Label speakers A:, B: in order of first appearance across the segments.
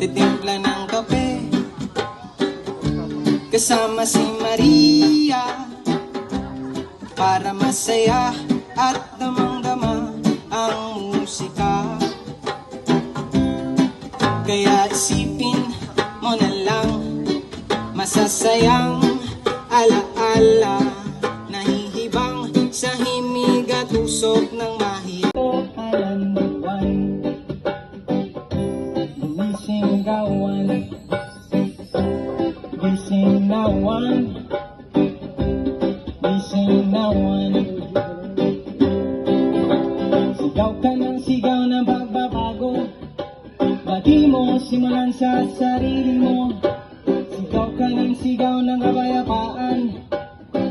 A: titimpla ng kape kasama si Maria para masaya at damang-dama ang musika. Kaya isipin mo na lang, masasayang alaala, nahihibang sa himig at usok ng mahito. Kalanduan, gumisinggawan, gisingnawan, gisingnawan. Sigaw ka ng sigaw ng pagbabago, bati mo simulan sa sarili mo. Sigaw ka ng sigaw ng kapayapaan,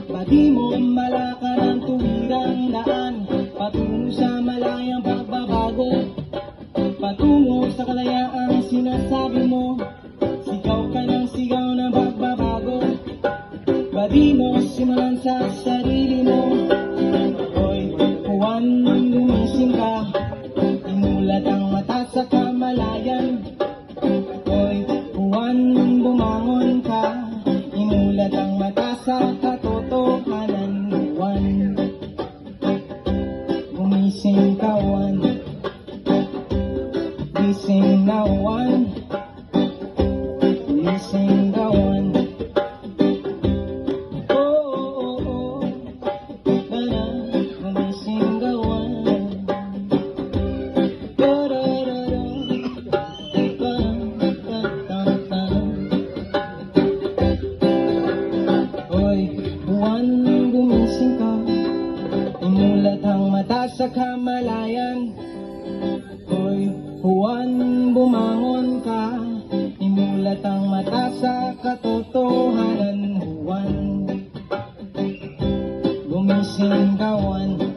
A: bati mo malaka ng tuwirang daan, patungo sa malayang pagbabago, patungo sa kalayaang sinasabi mo. Sigaw ka ng sigaw ng pagbabago, bati mo simulan sa sarili mo. Hoy, Juan, gumising ka, imulat ang mata sa kamalayan. Hoy, Juan, bumangon ka, imulat ang mata sa katotohanan. Juan, gumising ka, Juan, gising na, Juan, gising ka, Juan. Juan, gumising ka, imulat ang mata sa kamalayan. Hoy, Juan, bumangon ka, imulat ang mata sa katotohanan. Juan, gumising ka, Juan.